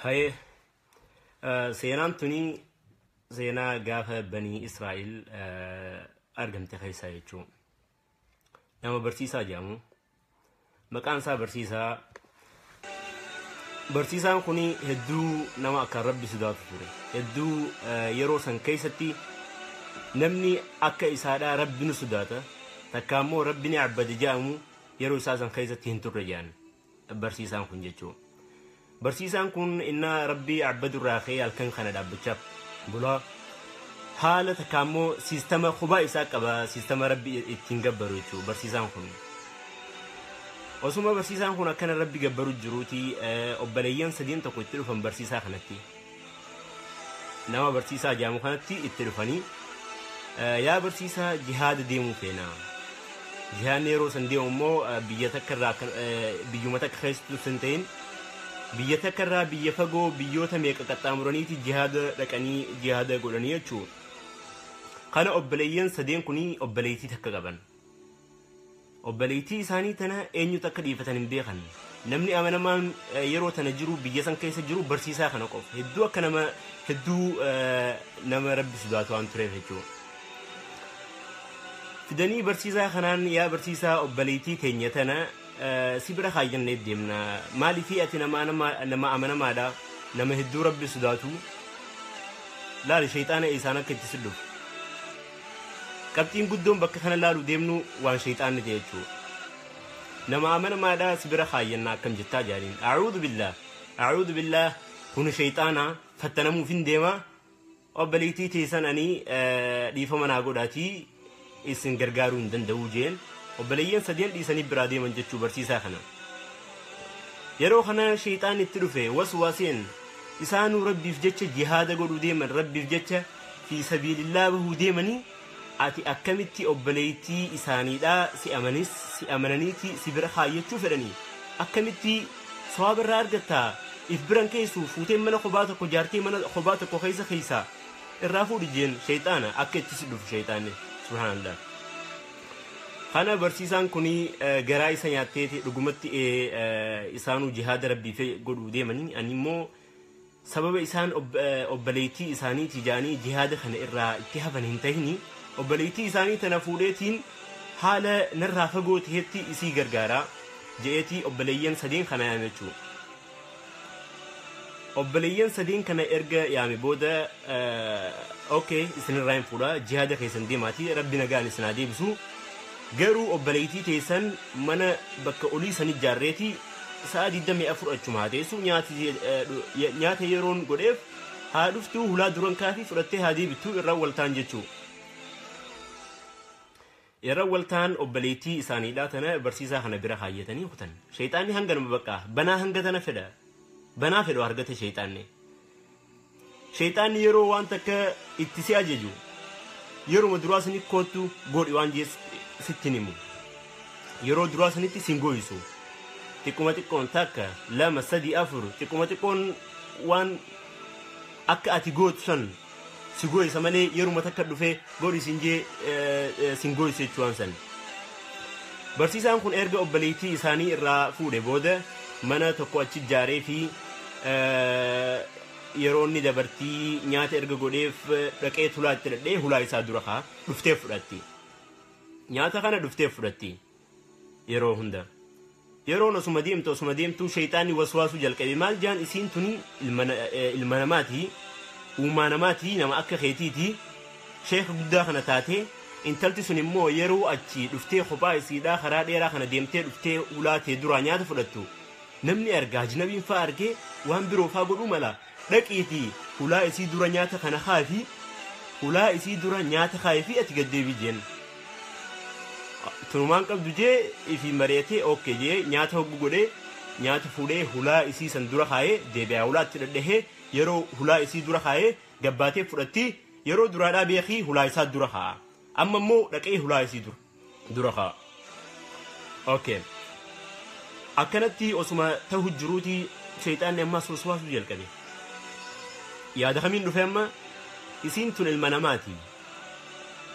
هاي سينام توني سينا قافة بني إسرائيل أرقم تخيسا يجو نما برسيسا جامو مكان سا برسيسا كوني هدو نما أكا ربي سدات فوري هدو يروسن كيستي نمني أكا إسادا ربي سداتا تكامو ربي عبد جامو يروسا كيستي هنتو رجان برسيسا كون جيجو برسيسان كون إن ربي عبد الراخي الكن خنا دابتشاب بلا حالة كامو سيستم خبا إساق أبا سيستم ربي اتنقبرو يتشو برسيسان كون وسوما برسيسان كون كان ربي قبرو الجروتي أبليين سدين تقو التلفن برسيسا خنتي نما برسيسا جامو خنتي التلفني يا برسيسا جهاد ديمو فينا جهاد نيرو سنديو مو بيومتك خيستو سنتين بيتك الرابي يفقو بيوتا ميكا قطامرانيتي جهاد لكني جهاد قولانية تشو قانا أبليين سدين كوني أبليتي تكغبان أبليتي إساني تنا إنيو تكريفة نمبيخن نمني أمانا ما يرو تنجرو بيسان كيسا جرو برسيسا خنقوف هدو أكنما هدو نما ربي سداتو عن تريف هجو فداني برسيسا خنان يا برسيسا أبليتي تنيتنا سيبرا خايجن نديمنا مالي فياتنا نما أمنا مادا نما هدو ربي سداتو لا الشيطان إيسانا كتسلو كابتين قدوم بك خنا لالو ديمنو وان شيطان نتيجو نما أمنا مادا سيبرا خايجنا كم جتا جارين أعوذ بالله هون شيطانا فتنمو فين ديما أبليتي تيسان أني ديفا مناقوداتي إسن غرغارون دندو جين وبليين سدين ديساني برادي من جتشو برسيسا خنا يرو خنا شيطان التلفه وسواسين إسانو ربي في جتش جهاد قولو ديمن ربي في جتش في سبيل الله وهو ديمني آتي أكمتي أبليتي إساني دا سي أمنانيتي سي برخاية فرني أكمتي صواب الرارجتا إفبران كيسو فوتين من خباتك وجارتي من خباتك خيسا الرافو رجين شيطانا أكد تسلف شيطاني سبحان الله خانا برسيسان كوني غراي سنياتي رغمتي إسانو جهاد ربي في قدو ديماني أنيمو سبب إسان أبليتي إساني تجاني جهاد خنا إرى اتحافا هنتهني أبليتي إساني تنفوليتين حالة نرافقو تهتي إسي غرغارا جئتي أبليين سدين خنا يامتشو أبليين سدين كنا إرغا يامي بودا أوكي إسان الرايم فولا جهاد خيسان ديماتي ربنا قال سنادي بسو غيرو أبليتي تيسن من بك أولي سني جاريتي سادي دمي أفر أجمعاتي سو نياتي يرون قريف هادفتو هلا درون كافي فرتي هادي بتو الرولتان جتشو الرولتان أبليتي إساني داتنا برسيسا خنا برا خايتني وقتن شيطاني هنغن مبقى بنا هنغتنا فدا بنا فدو هرغت شيطاني يرو وانتك اتسيا جيجو يرو مدرواسني كوتو غوري وانجيس ستينيمو يرو دراسنيتي سينغويسو تكوماتي كون تاكا لما سدي أفر تكوماتي كون وان أكا أتيغوت سن سيغوي سمالي يرو متاكا دوفي غوري سينجي سينغوي سيتشوان سن برسيسان كون إرغا أبليتي إساني إرا فودي بودا منا تقوى تجاري في يروني دبرتي نيات إرغا غوديف ركي تولات تردي هلا إسا درخا دفتي فراتي نياتا خانا دفتي فراتي يرو هندا يرو نسوما ديمتو شيطاني وسواسو جلقبي مال جان إسين توني المناماتي وماناماتي نما أكا خيتيتي شيخ قدا خانا تاتي انتلتي سوني مو يرو أجي دفتي خبا إسيدا خرا ديرا خانا ديمتي دفتي ولاتي درا نياتا فراتو نمني أرقا جنبين فاركي وهم برو فاقلو ملا لكيتي هلا إسي درا نياتا خانا خافي هلا إسي درا نياتا خايفي أتقدي بيجين تنومان قبضو جي في مريتي اوكي جي نياتا هو قولي نياتا فولي هلا إسي سندورا خاي دي بيعولات ترده يرو هلا إسي دورا خاي قباتي فرطي يرو دورا بيخي هلا إسا دورا خا أما مو لكي هلا إسي دورا خا اوكي أكنتي أسما تهو جروتي شيطان نما سوسواسو جلقبي يا دخمين نفهم إسين تن المناماتي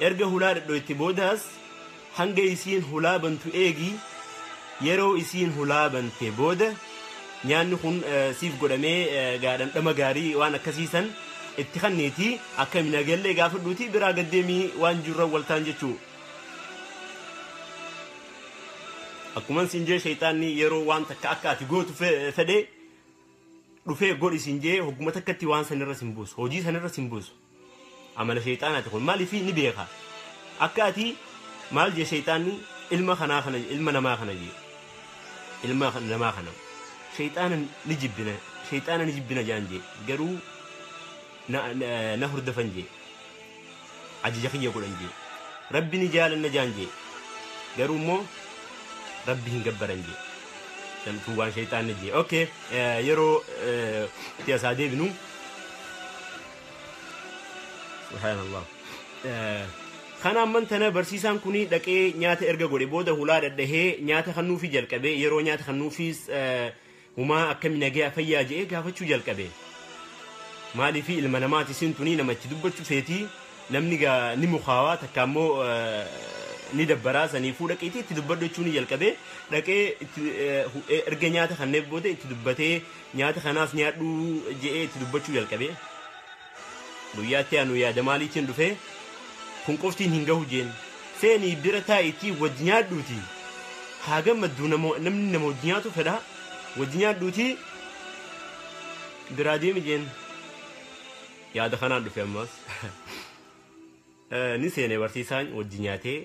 إرجع هلا ردو اتبوداس hanga isiin hulaabantu eegi yeroo isiin hulaaban booda nyaanni kun siif godhamee gaadhan dhama gaarii waan akkasiisan itti kanneeti akka minagallee gaafadhuuti biraa gaddeemii waan jirra waltaan jechuu akkuma sinjee shaytaanni yeroo waan takka akka ati gootu fedhe dhufee godhi sinjee hogguma takkatti waan sanirra simbuusu hojii sanirra simbuusu amala shaytaanaati kun maaliif ni beeka akka ati maal je shaytaanni ilma namaa kana je ilma namaa kana shaytaanan ni jibbina jaanje garuu na hordofan je ajaja kiyya godhan je rabbi ni jaalanna jaanje garuu immoo rabbi hin gabbaran je dan waan shaytaanni je okay yeroo tiyasaa deebinu subhanallah kana amantana barsiisaan kuni dhaqee nyaata erga godhe booda hulaa dadhahee nyaata kannuufi jalqabe yeroo nyaata kannuufis humaa akkami nagaya fayyaa jee gaafachuu jalqabe maalifi ilma namaati sintuni namatti dubbachuu feeti namni ni mukhawaa takka ammoo ni dabbaraa saniifuu dhaqeeti itti dubbachuu ni jalqabe dhaqee erga nyaata kanneef booda itti dubbatee nyaata kanaas nyaadhu jee itti dubbachuu jalqabe guyyaatti anu yaada maaliitiin dhufee kun qoftiin hin gahu jeen seeni bira taa'itii wajji nyaadhuuti haa gammaddu namni nama wajji nyaatu fedha wajji nyaadhuuti biraa deemi jeen yaada kanaan dhufe ammas ni seene barsiisaan wajji nyaatee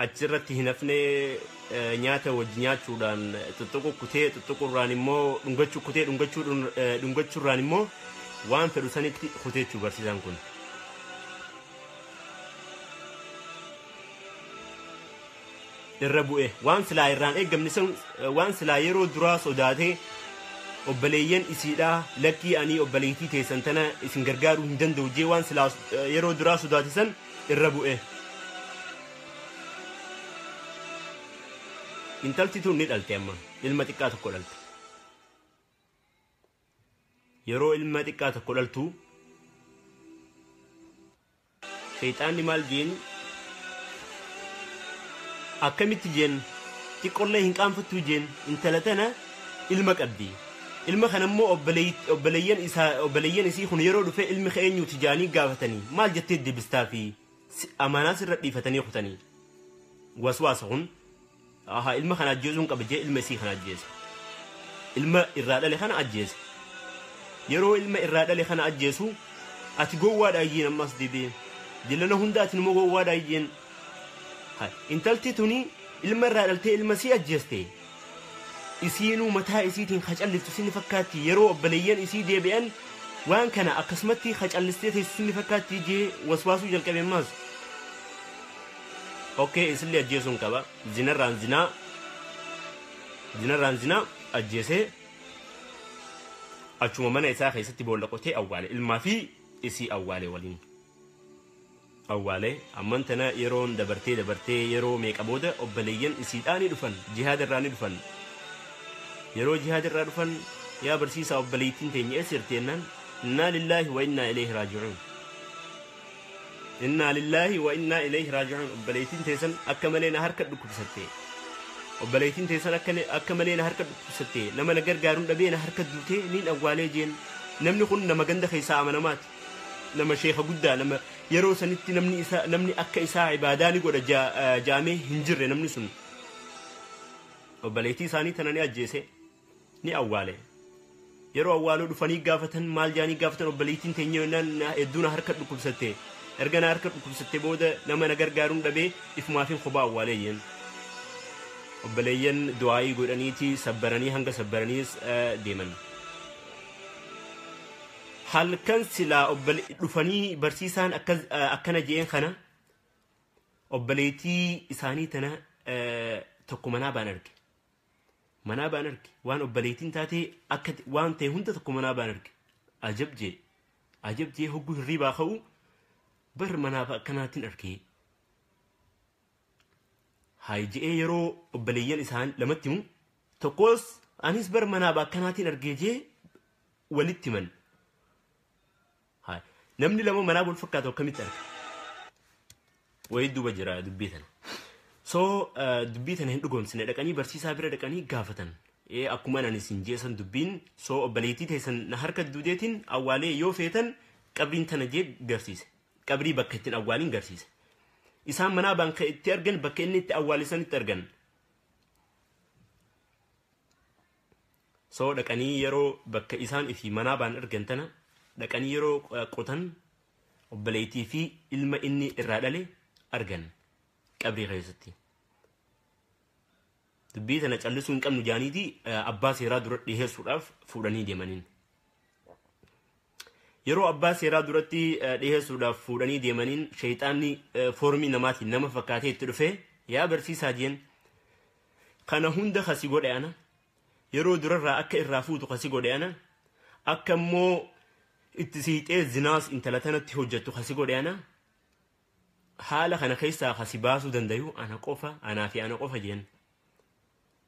achirratti hin hafne nyaata wajji nyaachuudhaan tuttuqu kutee tuttuqurraan immoo dhungachuu kutee dhungachuurraan immoo waan fedhu sanitti kuteechuu barsiisaan kun irra bu'e waan silaa irraan eeggamne san waan silaa yeroo duraa sodaatee obboleeyyan isiidhaa lakkii ani obboleeytii teessan tana isin gargaaruu hin danda'u jee waan silaa yeroo duraa sodaate san irra bu'e intalti tun ni dhalte amma ilma xiqqaa tokko dhalte yeroo ilma xiqqaa tokko dhaltu shayxaanni maal jeen akkamitti jeen xiqqollee hin qaanfattuu jeen intala tana ilma qabdi ilma kana immoo obboleeyyan isii kun yeroo dhufe ilmi keenyuuti jaanii gaafatanii maal jettee deebistaa fi amanaas irra dhiifatanii kutanii waswaasa kun ilma kana ajjeesuun qaba jee ilma isii kana ajjeese ilma irraa dhale kana ajjeese yeroo ilma irraa dhale kana ajjeesu ati gowwaadhaa iyyeen ammas deebi'e dillana hundaatiin immoo gowwaadhaa iyyeen intalti tuni ilma irraa dhaltee ilma sii ajjeeste isiinuu mataa isiitiin hacalliftu sinni fakkaatti yeroo obboleeyyan isii deebi'an waan kana akkasumatti hacallistee teessu sinni fakkaatti jee waswaasuu jalqabe ammas okay isillee ajjeesuun qaba zinarraan zinaa ajjeesee achuma mana isaa keessatti boolla qotee awwaale ilmaa fi isii awwaale waliin awwaale amman tana yeroon dabartee yeroo meeqa booda obboleeyyan isiidhaanii dhufan jihaadarraa ni dhufan yeroo jihaadarraa dhufan yaa barsiisaa obboleeytiin teenya eessirteennaan innaa lillaahi wa innaa ilayhi raaji'uun innaa lillaahi wa innaa ilayhi raaji'uun obboleeytiin teessan akka malee na harka dhukkubsatte obboleeytiin teessan akka malee na harka dhukkubsatte nama na gargaaruun dhabee na harka duutee niin awwaalee jeen namni kun nama ganda keessaa amanamaati nama sheekha guddaa nama yeroo sanitti namni akka isaa ibaadaa ni godha jaamee hin jirre namni sun obboleeytii isaanii tana ni ajjeese ni awwaale yeroo awwaaluu dhufanii gaafatan maal jaanii gaafatan obboleeytiin teenya yennaan hedduuna harka dhukkubsatte erga na harka dhukkubsatte booda nama na gargaaruun dhabee ifumaafin kophaa awwaalee jeen obboleeyyan du'aayii godhaniiti sabbaranii hanga sabbaraniis deeman halkan silaa dhufanii barsiisaan akkana jeen kana obboleeytii isaanii tana tokko manaa baan arge waan obboleeytiin taate akka waan ta'e hunda tokko manaa baan arge ajab jee hogguu hirriibaa ka'u bar manaaf akkanaatiin arge haay je'ee yeroo obboleeyyan isaan lamatti himu tokkos anis bar manaaf akkanaatiin arge jee walitti himan namni lama manaa wal fakkaatu akkamitti arga wayii duuba jira dubbii tana so dubbii tana hin dhugoomsine dhaqanii barsiisaa bira dhaqanii gaafatan akkuma nan isin jeesan dubbiin soo obboleettii teessan na harka duudeetiin awwaalee yoo feetan qabriin tana jee garsiise qabrii bakka ittiin awwaaliin garsiise isaan manaa banka itti argan bakka inni itti awwaalisan itti argan soo dhaqanii yeroo bakka isaan ifi manaa baan argan tana dhaqanii yeroo qotan obboleettii fi ilma inni irraa dhale argan qabrii keessatti dubbii tana callisuu hin qabnu jaaniiti abbaa seeraa dura dhiheessuudhaaf fuudhanii deemaniin yeroo abbaa seeraa duratti dhiheessuudhaaf fuudhanii deemaniin shayxaanni foormii namaatiin nama fakkaatee itti dhufee yaa barsiisaa jeen kana hunda kasi godhe ana yeroo durarraa akka irraa fuutu kasi godhe ana akka immoo itti siixee zinaas intala tanatti hojjettu kasi godhe ana haala kana keessaa kasi baasuu dandayu ana qofa anaa fi ana qofa jeen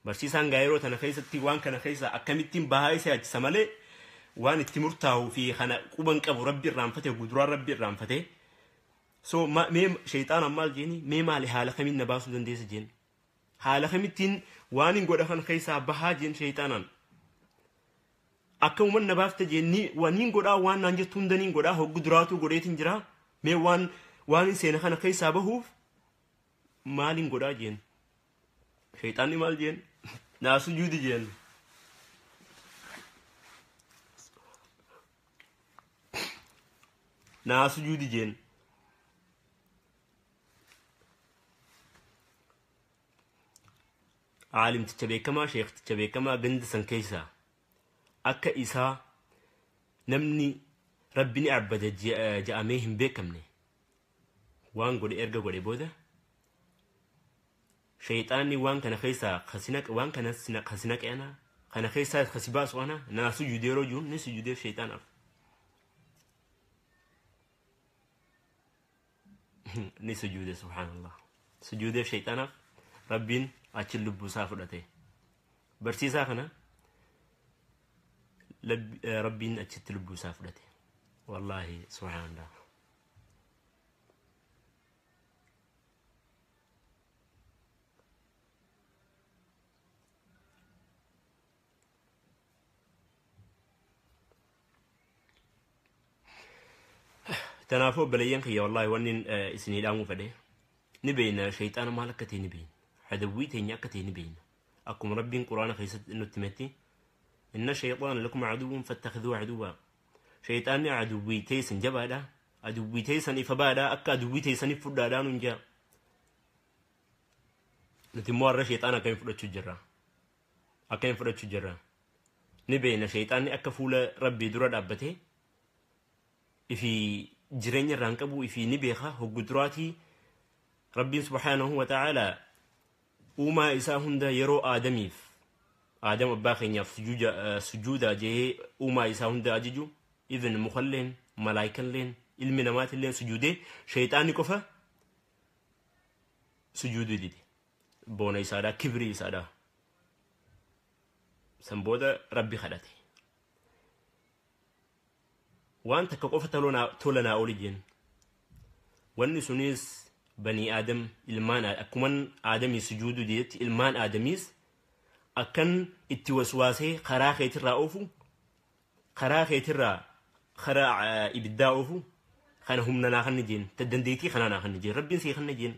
barsiisaan gaa yeroo tana keessatti waan kana keessaa akkamittiin bahaa isa achisa malee waan itti murtaa'uu fi kana quban qabu rabbi irraanfate guduraan rabbi irraanfate so mee shayxaan maal jeeni mee maali haala kamiin na baasuu dandeessa jeen haala kamittiin waan hin godha kan keessaa bahaa jeen shayxaanan akka uuman na baafte jeenni waan hin godhaa waan naan jettu hundaniin godhaa hoggu duraatu godheetiin jira mee waan seena kana keessaa bahuuf maaliin godhaa jeen shayxaanni maal jeen naa sujuudi jeen naa sujuudi jeen caalimticha beekamaa sheekticha beekamaa ganda san keessaa akka isaa namni rabbi ni arbada ja'amee hin beekamne waan godhe erga godhe booda shayxaanni waan kana keessaa waan kana khasinaqa ana kana keessaa khasibaasu ana naa sujuudee yeroo jiru ni sujuudee shayxaanaaf ni sujuude subhaanallah sujuudee shayxaanaaf rabbiin achin lubbuu isaa fudhate barsiisaa kana rabbiin achitti lubbuu isaa fudhate wallahi subhaanallah تنافو بليان خيا والله ونن اسني دامو فدي نبين شيطان مالك تي نبين عدويتي نياكتي نبين اكم ربي قران خيست انه تمتي ان الشيطان لكم عدو فاتخذوه عدوا شيطان عدويتي سنجبادا عدويتي سني فبادا اك عدويتي سني فدادا نجا نتمور شيطان كان فدچ جرا اكن فدچ جرا نبين شيطان اكفول ربي درا دابته في جرين الرانكبو في نبيخة هو قدراتي ربي سبحانه وتعالى وما إساهن دا يرو آدمي آدم أباخين يف سجودا جيه وما إساهن دا أججو إذن مخلين ملايكا لين المنامات لين سجودي شيطاني كفا سجودي دي بونا إسادا كبري إسادا سنبودا ربي خلاتي وانت كقفة تولنا أوليجين واني سنيس بني آدم إلمان أكمن آدمي سجود ديت إلمان آدميس أكن اتوسواسي خراخي ترى أوفو خراخي ترى خرا إبدا أوفو خانهم ناخن جين تدنديتي خنا ناخن جين ربين سي خن جين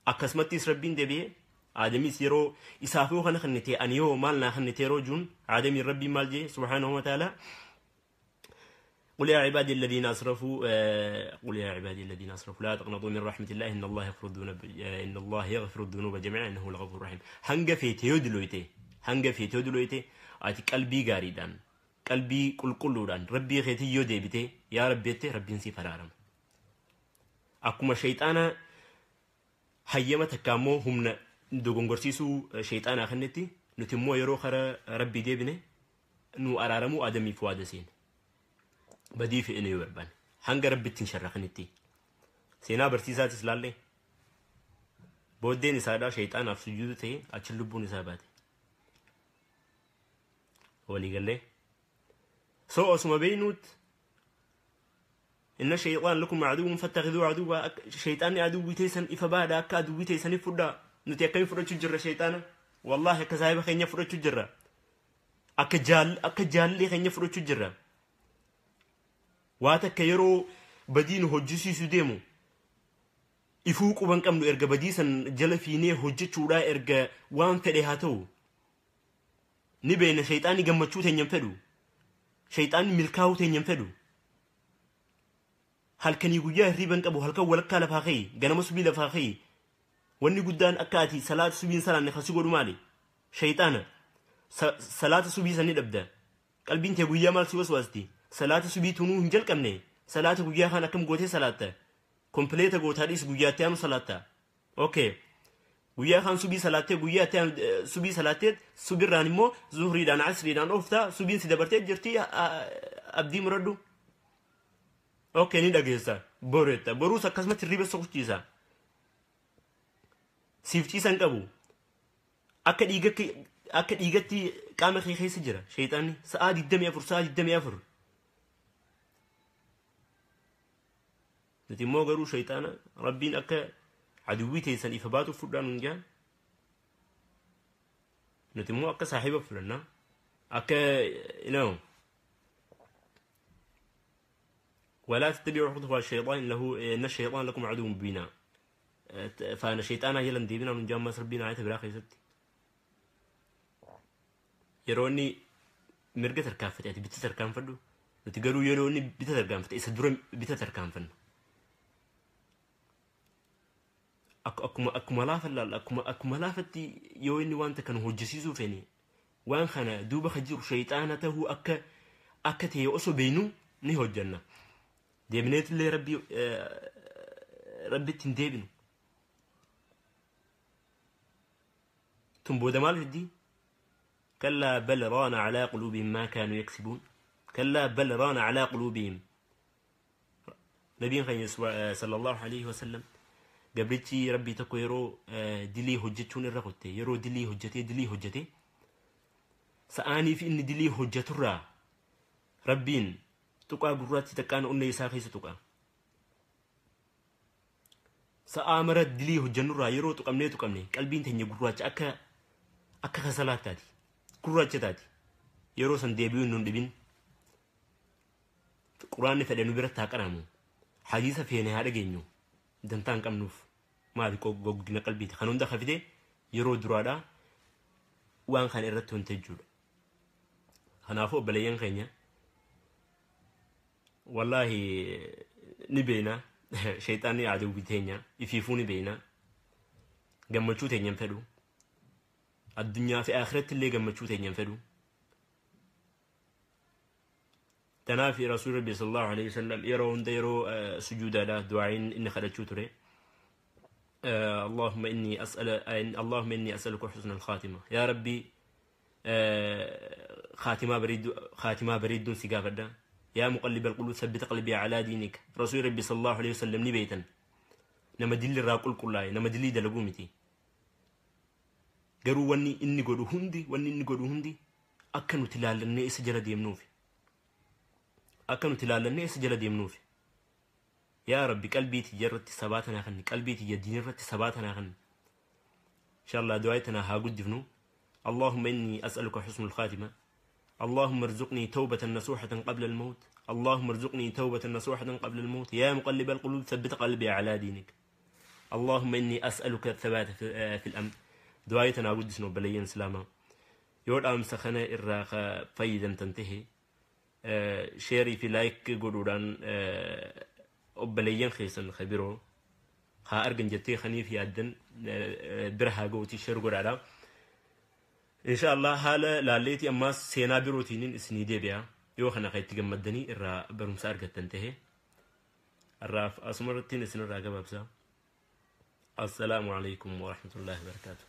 أكسمتيس ربين دبي آدمي سيرو إسافو خن خنتي أنيو مال ناخن تيرو جون آدمي ربي مال جي سبحانه وتعالى قل يا عبادي الذين أسرفوا لا تقنطوا من رحمة الله إن الله يغفر الذنوب جميعا إنه الغفور الرحيم هنگا في تيودلويتي آتي قلبي غاريدان قلبي كل ربي خيتي يودي بيتي يا ربيتي ربي نسي فرارم أكما شيطانا حيما تكامو همنا دوغنغرسيسو شيطانا خنتي نتمو يرو خرا ربي ديبني نو أرارمو آدمي فوادسين بدي في إني وربان هنجر ربتين شرخنتي سينا برتيزات سلالي بودين سادا شيطان في سجودته أشلبون ساباتي ولي قال لي سو اسم بينوت إن الشيطان لكم عدو فاتخذوه عدوا شيطان عدو تيسن إفبادا كادو تيسن فدا نتيقين فرج جرة شيطانا والله كذاب خين يفرج جرة akka jaallee keenya fudhachuu jirra waa takka yeroo badiin hojjisiisu deemu ifuu quban qabnu erga badii san jala fiinee hojjechuudhaa erga waan fedhe haa ta'u ni beena shayxaani gammachuu teenyan fedhu shayxaani milkaa'uu teenyan fedhu halkanii guyyaa hirriban qabu halkan walakkaa lafaa ka'e ganama subii lafaa ka'e wanni guddaan akka ati salaata subiin salaanne kasi godhu maali shayxaana salaata subii sanni dhabda qalbiin tee guyyaa maal si waswaasti salaata subii tunuu hin jalqabne salaata guyyaa kan akkam gootee salaatta kompleeta gootaadhis guyyaatti aanu salaatta okay guyyaa kan subii salaattee guyyaatti subii salaattee subirraan immoo zuhriidhaan asriidhaan ooftaa subiin si dabartee jirti abdii muradhu okay ni dhageessa boreetta boruus akkasumatti riba sokuchiisa siif ciisan qabu akka dhiigatti qaama kee keessa jira shayxaanni sa'a 24 nuti immoo garuu shayxaana rabbiin akka aduwwii teessan ifa baatuuf fudhaan hin jaan nuti immoo akka saahiba fudhanna akka ولا تتبعوا خطوات الشيطان إن الشيطان لكم عدو مبين فأنا شيطانا يلا نديبنا من جام مصر بينا عيت براخي ستي يروني مرقة الكافة يعني بتتر كام فدو نتقالوا يروني بتتر كام فدو يسدرون بتتر كام فن أكملا فتي يويني وانت كانوا هجسيسو فيني وان خانا دوبا خجير شيطانته أكا تيوصو بينو نهو الجنة ديبنيت اللي ربي تنديبنو تنبو دمال هدي كلا بل ران على قلوبهم ما كانوا يكسبون كلا بل ران على قلوبهم نبي خير صلى الله عليه وسلم قبلتي ربي تكو يرو دلي هجتون الرغوتي يرو دلي هجتي سآني في إن دلي هجت الرا ربين تقع قراتي تكان أني ساخي ستقع سآمرت دلي هجن الرا يرو تقمني قلبين تنجي قراتي أكا خسالات تاتي قراتي تاتي يرو سنديبيون نندبين قرآن فدنو برتا قرامو حديثة فيني هذا جينيو دنتان كم نوف ما ذي قوقنا قلبي خنون دخل فيه يرو درادا وان خان إرتون تجول هنافو بليان خينيا والله نبينا شيطاني عدو بيتينيا يفيفوني بينا قمتشو تينيا فدو الدنيا في آخرة اللي قمتشو تينيا فدو تنافي رسول ربي صلى الله عليه وسلم يرون ديرو سجود له دعين إن خدتشو تري اللهم إني أسألك حسن الخاتمة يا ربي خاتمة بريد سيقافدا يا مقلب القلوب ثبت قلبي على دينك رسول ربي صلى الله عليه وسلم نبيتا نما دلي راقل كلاي نما دلي دلقومتي قالوا واني إني قدو هندي أكنوا تلال الناس جلد يمنوفي أكنوا تلال الناس جلد يمنوفي يا ربي قلبي تجرت ثباتنا خن قلبي تجدين رت ثباتنا خن إن شاء الله دعيتنا هاقد دفنو اللهم إني أسألك حسن الخاتمة اللهم ارزقني توبة نصوحة قبل الموت اللهم ارزقني توبة نصوحة قبل الموت يا مقلب القلوب ثبت قلبي على دينك اللهم إني أسألك الثبات في الأمر دعيتنا هاقد دفنو بليين سلاما يود أمس خنا إراخ فايدا تنتهي شيري في لايك قدودان أبليين خيسن خبيرو ها أرجن جتي خني في عدن برها جوتي شرقور على إن شاء الله هلا لاليتي أما سينا بروتينين إسنيدي بيا يو خنا خيت تجمدني الرا برمس أرجع تنتهي الراف أسمرتين إسن الراجع بابسا السلام عليكم ورحمة الله وبركاته.